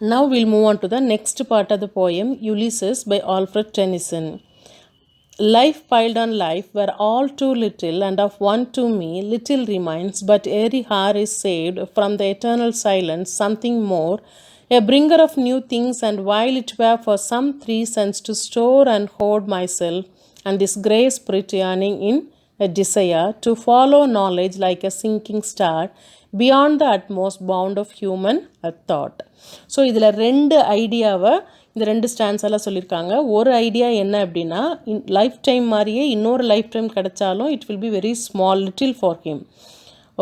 Now we'll move on to the next part of the poem, Ulysses by Alfred Tennyson. Life piled on life were all too little, and of one to me little remains, but every hour is saved from the eternal silence, something more, a bringer of new things, and while it were for some 3 cents to store and hoard myself, and this grey spirit yearning in a desire to follow knowledge like a sinking star beyond the utmost bound of human thought. So இதில் ரெண்டு ஐடியாவை இந்த ரெண்டு ஸ்டாண்ட்ஸெல்லாம் சொல்லியிருக்காங்க. ஒரு idea என்ன அப்படின்னா, life time மாதிரியே இன்னொரு லைஃப் டைம் கிடைச்சாலும் it will be very small little for him.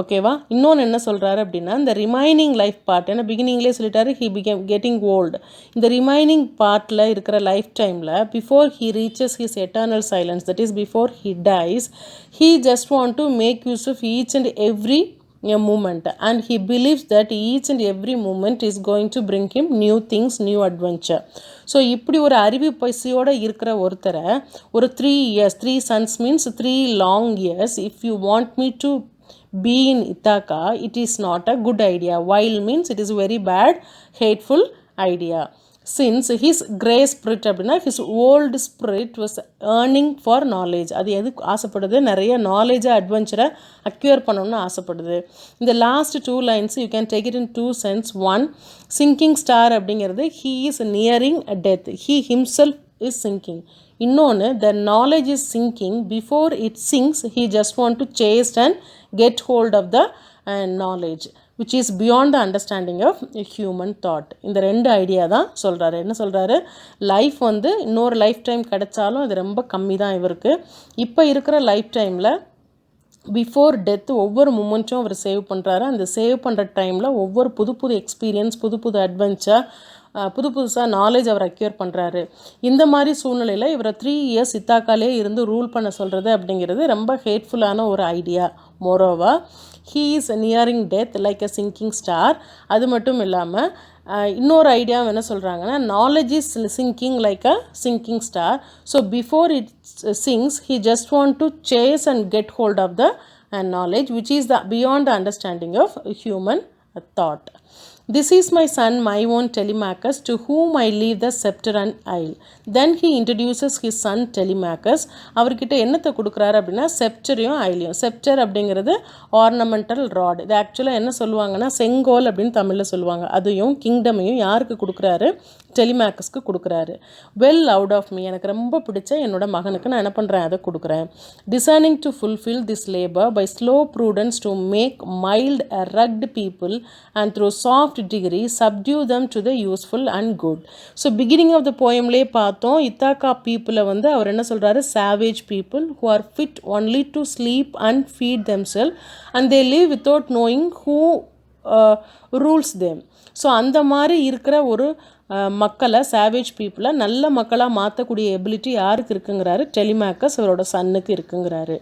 ஓகேவா? இன்னொன்று என்ன சொல்கிறாரு அப்படின்னா, இந்த ரிமைனிங் லைஃப் பார்ட், ஏன்னா பிகினிங்லேயே சொல்லிட்டாரு ஹி பிகேம் கெட்டிங் ஓல்டு. இந்த ரிமைனிங் பார்ட்டில் இருக்கிற லைஃப் டைமில் before he reaches his eternal silence, that is before he dies, he just want to make use of each and every a moment, and he believes that each and every moment is going to bring him new things, new adventure. So இப்படி ஒரு அறிவு பசியோடு இருக்கிற ஒருத்தரை ஒரு 3 years, 3 sons means 3 long years, if you want me to be in Ithaca, it is not a good idea. While means it is very bad, hateful idea. Since his grey spirit அப்படின்னா his old spirit was earning for knowledge. அது எது ஆசைப்படுது? நிறைய நாலேஜை அட்வென்ச்சரை அக்யூர் பண்ணணும்னு ஆசைப்படுது. இந்த last 2 lines you can take it in 2 sense. One, sinking star அப்படிங்கிறது he is nearing a death, he himself is sinking. இன்னொன்று, the knowledge is sinking, before it sinks he just want to chase and get hold of the knowledge which is beyond the understanding of human thought. இந்த ரெண்டு idea தான் சொல்கிறாரு. என்ன சொல்கிறாரு? Life வந்து இன்னொரு life time கிடைச்சாலும் அது ரொம்ப கம்மி தான் இவருக்கு. இப்போ இருக்கிற லைஃப் டைமில் பிஃபோர் டெத் ஒவ்வொரு மூமெண்ட்டும் அவர் சேவ் பண்ணுறாரு. அந்த சேவ் பண்ணுற டைமில் ஒவ்வொரு புது புது எக்ஸ்பீரியன்ஸ், புது புது அட்வென்ச்சர், புதுசாக நாலேஜ் அவர் அக்யூர் பண்ணுறாரு. இந்த மாதிரி சூழ்நிலையில் இவரை 3 years இத்தாக்காலே இருந்து ரூல் பண்ண சொல்கிறது அப்படிங்கிறது ரொம்ப ஹேட்ஃபுல்லான ஒரு idea. மோரோவா he is nearing death like a sinking star. அது மட்டும் இல்லாமல் இன்னொரு ஐடியா என்ன சொல்கிறாங்கன்னா, knowledge is sinking like a sinking star. So before it sinks he just want to chase and get hold of the knowledge which is the beyond the understanding of human thought. This is my son, my own Telemachus, to whom I leave the scepter and isle. Then he introduces his son Telemachus. அவர்கிட்ட என்னத்தை கொடுக்குறாரு அப்படின்னா, செப்டரையும் ஐலையும். Sceptre அப்படிங்கிறது ornamental rod. இது ஆக்சுவலாக என்ன சொல்லுவாங்கன்னா செங்கோல் அப்படின்னு தமிழில் சொல்லுவாங்க. அதையும் கிங்டமையும் யாருக்கு கொடுக்குறாரு? டெலிமேக்கஸ்க்கு கொடுக்குறாரு. வெல் அவுட் ஆஃப் மீ, எனக்கு ரொம்ப பிடிச்ச என்னோட மகனுக்கு நான் என்ன பண்ணுறேன், அதை கொடுக்குறேன். Designing to fulfil this labour by slow prudence to make mild rugged people and through soft degree subdue them to the useful and good. So beginning of the poemலே பார்த்தோம், இத்தாக்கா பீப்புளை வந்து அவர் என்ன சொல்கிறாரு? savage people who are fit only to sleep and feed themselves and they live without knowing who rules them. So அந்த மாதிரி இருக்கிற ஒரு மக்களை, சேவேஜ் பீப்புளை நல்ல மக்களாக மாற்றக்கூடிய எபிலிட்டி யாருக்கு இருக்குங்கிறாரு? டெலிமேக்கஸ் அவரோட சன்னுக்கு இருக்குங்கிறாரு.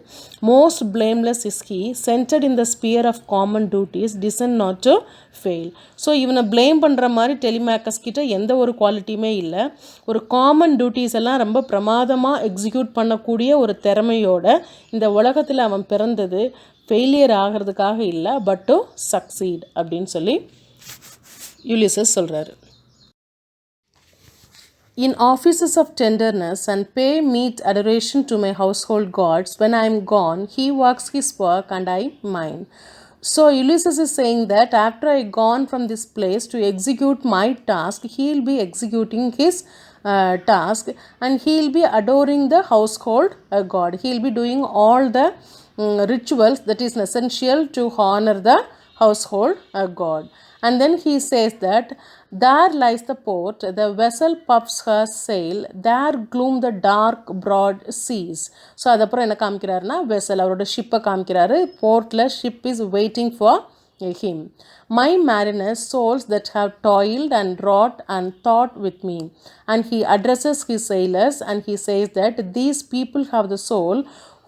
Most blameless is he, centred in the sphere of common duties, decent not to fail. So இவனை பிளேம் பண்ணுற மாதிரி டெலிமேக்கஸ் கிட்ட எந்த ஒரு குவாலிட்டியுமே இல்லை. ஒரு காமன் டியூட்டிஸ் எல்லாம் ரொம்ப பிரமாதமாக எக்ஸிக்யூட் பண்ணக்கூடிய ஒரு திறமையோட இந்த உலகத்தில் அவன் பிறந்தது ஃபெயிலியர் ஆகிறதுக்காக இல்லை, பட் டு சக்சீட் அப்படின்னு சொல்லி யுலிசஸ் சொல்கிறாரு. In offices of tenderness and pay meet adoration to my household gods, when I am gone, he works his work and I mine. So Ulysses is saying that after I gone from this place to execute my task, he will be executing his task and he will be adoring the household god. He will be doing all the rituals that is essential to honor the household god. And then he says that there lies the port, the vessel puffs her sail, there gloom the dark broad seas. So அதுக்கப்புறம் என்ன காமிக்கிறாருன்னா, vessel அவரோட ஷிப்பை காமிக்கிறாரு. போர்ட்டில் ship is waiting for him. My mariners, souls that have toiled and wrought and thought with me. And he addresses his sailors and he says that these people have the soul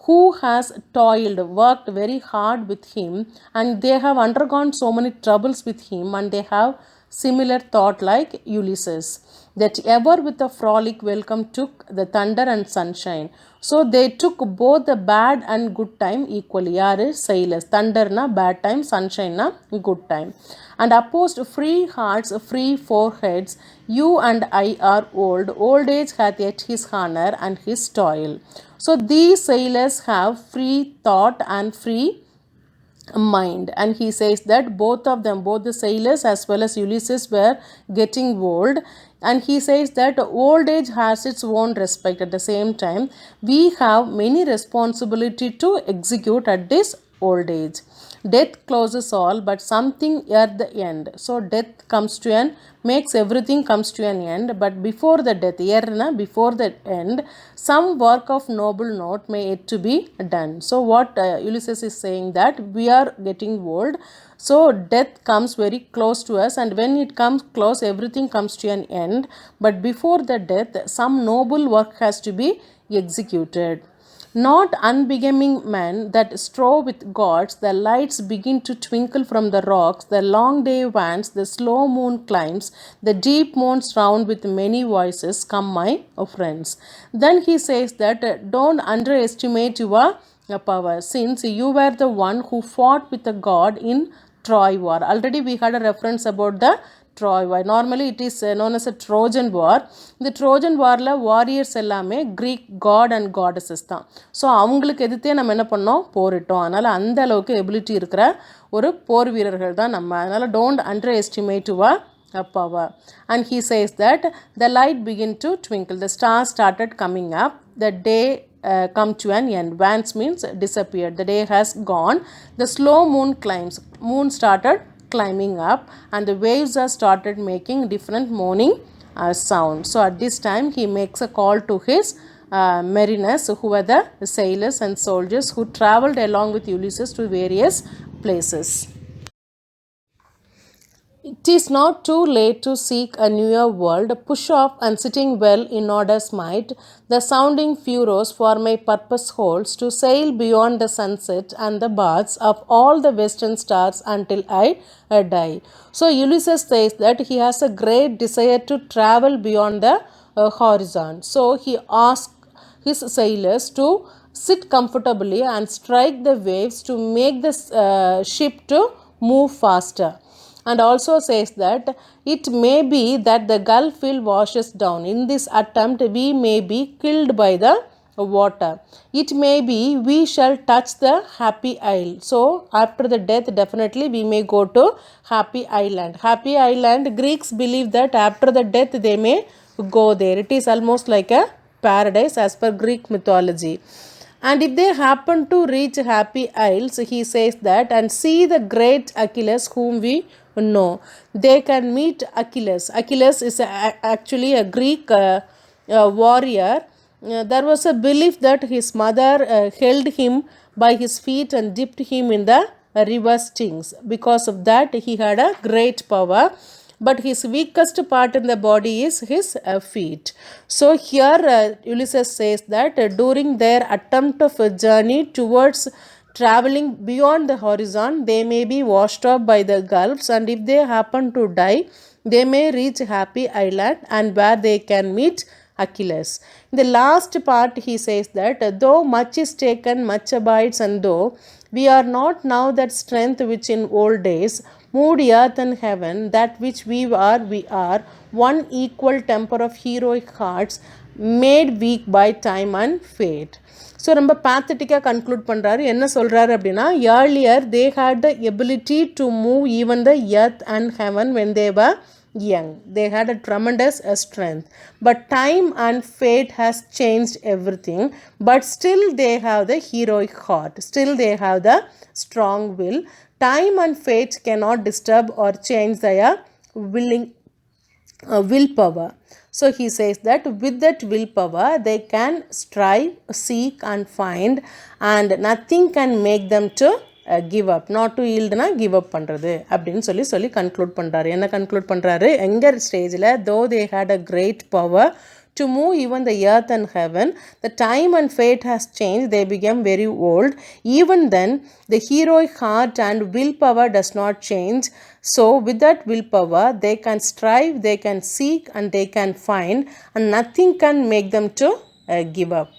who has toiled, worked very hard with him, and they have undergone so many troubles with him, and they have similar thought like Ulysses, that ever with a frolic welcome took the thunder and sunshine. So they took both the bad and good time equally. Yaru sailors, thunder na bad time, sunshine na good time. And opposed free hearts, free foreheads, you and I are old, old age hath yet his honor and his toil. So these sailors have free thought and free mind, and he says that both of them, both the sailors as well as Ulysses, were getting old, and he says that old age has its own respect. At the same time, we have many responsibility to execute at this old age. Death closes all, but something at the end. So death comes to an, makes everything comes to an end, but before the death, before the end, some work of noble note may yet to be done. So what Ulysses is saying, that we are getting old, so death comes very close to us, and when it comes close, everything comes to an end, but before the death, some noble work has to be executed. Not unbecoming men that strove with gods, the lights begin to twinkle from the rocks, the long day wanes, the slow moon climbs, the deep moans round with many voices, come my friends. Then he says that don't underestimate your power, since you were the one who fought with the god in Troy war. Already we had a reference about the Troy war. Normally it is known as a Trojan war. இந்த Trojan வாரில் warriors எல்லாமே creek God and goddesses தான். So அவங்களுக்கு எதிர்த்தே நம்ம என்ன பண்ணோம், போரிட்டோம். அதனால் அந்த அளவுக்கு எபிலிட்டி இருக்கிற ஒரு போர் வீரர்கள் தான் நம்ம. அதனால் don't under estimate your power. And he says that the light began to twinkle, the stars started coming up, the day come to an end. Vance means disappeared, the day has gone, the slow moon climbs, moon started climbing up, and the waves are started making different moaning sound. So at this time he makes a call to his mariners, who were the sailors and soldiers who traveled along with Ulysses to various places. It is not too late to seek a newer world. Push off and sitting well in order's might, the sounding furrows for my purpose holds, to sail beyond the sunset and the baths of all the western stars until I die. So Ulysses says that he has a great desire to travel beyond the horizon. So he asks his sailors to sit comfortably and strike the waves to make the ship to move faster. And also says that it may be that the Gulf will wash us down. In this attempt, we may be killed by the water. It may be we shall touch the happy isle. So after the death, definitely we may go to happy island. Happy island, Greeks believe that after the death they may go there. It is almost like a paradise as per Greek mythology. And if they happen to reach happy isles, he says that, and see the great Achilles whom we know, they can meet Achilles. Achilles is actually a Greek warrior. There was a belief that his mother held him by his feet and dipped him in the river Styx. Because of that, he had a great power. But his weakest part in the body is his feet. So here Ulysses says that during their attempt of a journey towards traveling beyond the horizon, they may be washed off by the gulfs, and if they happen to die, they may reach happy island, and where they can meet Achilles. In the last part he says that though much is taken, much abides, and though we are not now that strength which in old days moved earth and heaven, that which we are one equal temper of heroic hearts, made weak by time and fate. So ரொம்ப பேத்தட்டிக்காக conclude பண்ணுறாரு. என்ன சொல்கிறாரு அப்படின்னா, earlier they had the ability to move even the earth and heaven when they were young. They had a tremendous strength. But time and fate has changed everything. But still they have the heroic heart. Still they have the strong will. Time and fate cannot disturb or change their willpower. So he says that with that willpower they can strive, seek and find, and nothing can make them to give up. Not to yield na give up பண்ணுறது அப்படின்னு சொல்லி conclude பண்ணுறாரு. என்ன conclude பண்ணுறாரு, எங்கர் ஸ்டேஜில் though they had a great power to move even the earth and heaven. The time and fate has changed. They became very old. Even then, the heroic heart and willpower does not change. So with that willpower, they can strive, they can seek, and they can find, and nothing can make them to give up.